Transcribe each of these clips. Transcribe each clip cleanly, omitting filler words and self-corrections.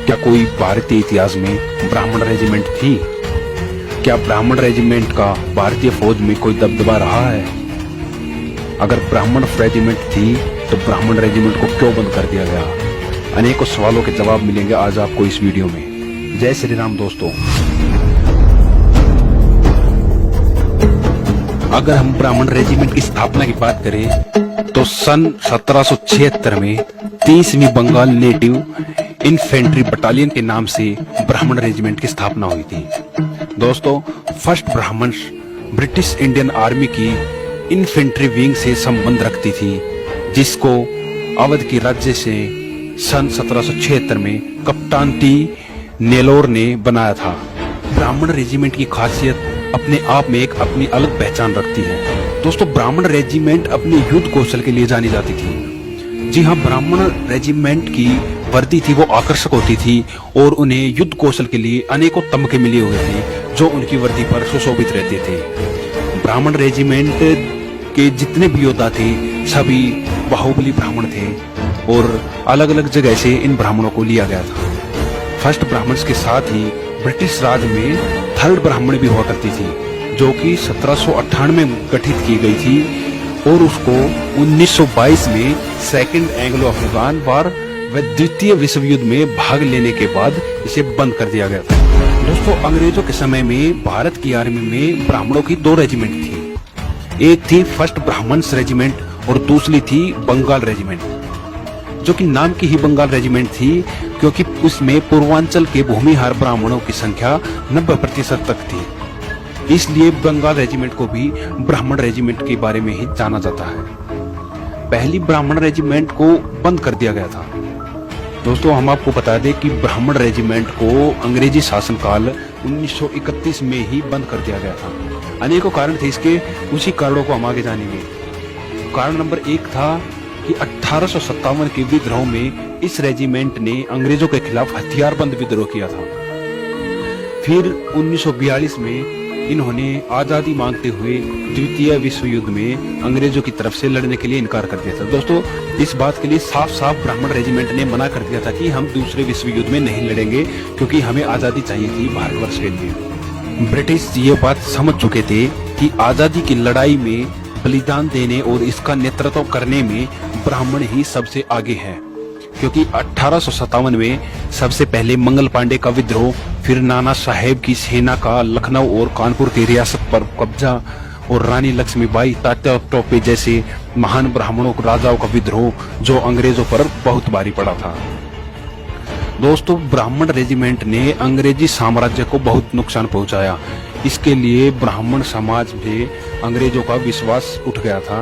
क्या कोई भारतीय इतिहास में ब्राह्मण रेजिमेंट थी? क्या ब्राह्मण रेजिमेंट का भारतीय फौज में कोई दबदबा रहा है? अगर ब्राह्मण रेजिमेंट थी तो ब्राह्मण रेजिमेंट को क्यों बंद कर दिया गया? अनेकों सवालों के जवाब मिलेंगे आज आपको इस वीडियो में। जय श्री राम दोस्तों। अगर हम ब्राह्मण रेजिमेंट की स्थापना की बात करें तो सन 1776 में 30वीं बंगाल नेटिव इन्फेंट्री बटालियन के नाम से ब्राह्मण रेजिमेंट की स्थापना हुई थी। दोस्तों, फर्स्ट ब्राह्मण ब्रिटिश इंडियन आर्मी की इन्फेंट्री विंग से संबंध रखती थी, जिसको अवध के राज्य से सन 1776 में कप्तान टी नेलोर ने बनाया था। ब्राह्मण रेजिमेंट की खासियत अपने आप में एक अपनी अलग पहचान रखती है। दोस्तों, ब्राह्मण रेजिमेंट अपनी युद्ध कौशल के लिए जानी जाती थी। जी हाँ, ब्राह्मण रेजिमेंट की वर्दी थी वो आकर्षक होती थी और उन्हें युद्ध कौशल के लिए अनेकों तमगे मिले हुए थे जो उनकी वर्दी पर सुशोभित रहते थे। ब्राह्मण रेजिमेंट के जितने भी योद्धा थे सभी बाहुबली ब्राह्मण थे और अलग अलग जगह से इन ब्राह्मणों को लिया गया था। फर्स्ट ब्राह्मण्स के साथ ही ब्रिटिश राज में थर्ड ब्राह्मण भी हुआ करती थी, जो कि 1798 में गठित की गई थी और उसको 1922 में सेकंड एंग्लो अफगान वार व द्वितीय विश्व युद्ध में भाग लेने के बाद इसे बंद कर दिया गया था। दोस्तों, अंग्रेजों के समय में भारत की आर्मी में ब्राह्मणों की दो रेजिमेंट थी। एक थी फर्स्ट ब्राह्मण्स रेजिमेंट और दूसरी थी बंगाल रेजिमेंट, जो कि नाम की ही बंगाल रेजिमेंट थी क्योंकि उसमें पूर्वांचल के भूमिहार ब्राह्मणों की संख्या 90% तक थी। इसलिए बंगाल रेजिमेंट को भी ब्राह्मण रेजिमेंट के बारे में ही जाना जाता है। पहली ब्राह्मण रेजिमेंट को बंद कर दिया गया था। दोस्तों, हम आपको बता दें कि ब्राह्मण रेजिमेंट को अंग्रेजी शासनकाल 1931 में ही बंद कर दिया गया था। अनेकों कारण थे इसके, उसी कारणों को हम आगे जानेंगे। कारण नंबर 1 था कि 1857 के विद्रोह में इस रेजिमेंट ने अंग्रेजों के खिलाफ हथियारबंद विद्रोह किया था। फिर 1942 में इन्होंने आजादी मांगते हुए द्वितीय विश्व युद्ध में अंग्रेजों की तरफ से लड़ने के लिए इनकार कर दिया था। दोस्तों, इस बात के लिए साफ साफ ब्राह्मण रेजिमेंट ने मना कर दिया था कि हम दूसरे विश्व युद्ध में नहीं लड़ेंगे क्योंकि हमें आजादी चाहिए थी भारतवर्ष के लिए। ब्रिटिश ये बात समझ चुके थे कि आजादी की लड़ाई में बलिदान देने और इसका नेतृत्व करने में ब्राह्मण ही सबसे आगे है, क्योंकि 1857 में सबसे पहले मंगल पांडे का विद्रोह, फिर नाना साहेब की सेना का लखनऊ और कानपुर की रियासत पर कब्जा और रानी लक्ष्मीबाई, तात्या टोपे जैसे महान ब्राह्मणों राजाओं का विद्रोह जो अंग्रेजों पर बहुत भारी पड़ा था। दोस्तों, ब्राह्मण रेजिमेंट ने अंग्रेजी साम्राज्य को बहुत नुकसान पहुंचाया। इसके लिए ब्राह्मण समाज में अंग्रेजों का विश्वास उठ गया था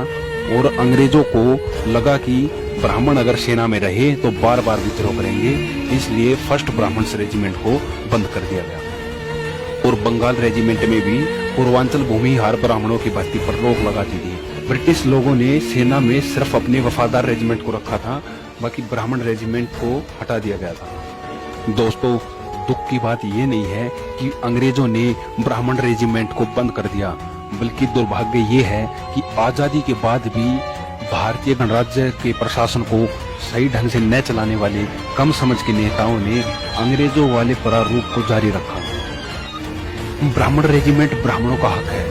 और अंग्रेजों को लगा कि ब्राह्मण अगर सेना में रहे तो बार बार विद्रोह करेंगे, इसलिए फर्स्ट ब्राह्मण्स रेजिमेंट को बंद कर दिया गया। और बंगाल रेजिमेंट में भी पूर्वांचल भूमिहार ब्राह्मणों की भर्ती पर रोक लगा दी थी। ब्रिटिश लोगों ने सेना में सिर्फ अपने वफादार रेजिमेंट को रखा था, बाकी ब्राह्मण रेजिमेंट को हटा दिया गया था। दोस्तों, दुख की बात ये नहीं है कि अंग्रेजों ने ब्राह्मण रेजिमेंट को बंद कर दिया, बल्कि दुर्भाग्य ये है कि आजादी के बाद भी भारतीय गणराज्य के प्रशासन को सही ढंग से न चलाने वाले कम समझ के नेताओं ने अंग्रेजों वाले प्रारूप को जारी रखा। ब्राह्मण रेजिमेंट ब्राह्मणों का हक है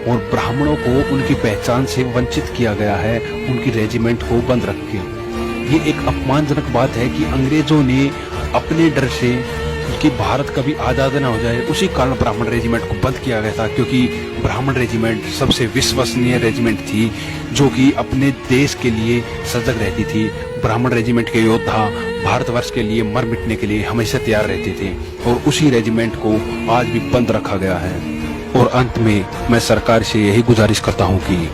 और ब्राह्मणों को उनकी पहचान से वंचित किया गया है उनकी रेजिमेंट को बंद रख के। ये एक अपमानजनक बात है कि अंग्रेजों ने अपने डर से कि भारत कभी आजाद न हो जाए, उसी कारण ब्राह्मण रेजिमेंट को बंद किया गया था, क्योंकि ब्राह्मण रेजिमेंट सबसे विश्वसनीय रेजिमेंट थी जो कि अपने देश के लिए सजग रहती थी। ब्राह्मण रेजिमेंट के योद्धा भारतवर्ष के लिए मर मिटने के लिए हमेशा तैयार रहते थे और उसी रेजिमेंट को आज भी बंद रखा गया है। और अंत में मैं सरकार से यही गुजारिश करता हूँ कि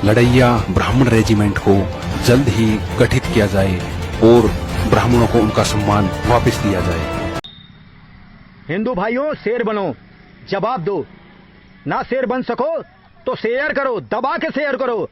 लड़ैया ब्राह्मण रेजिमेंट को जल्द ही गठित किया जाए और ब्राह्मणों को उनका सम्मान वापस दिया जाए। हिंदू भाइयों, शेर बनो, जवाब दो। ना शेर बन सको तो शेयर करो, दबा के शेयर करो।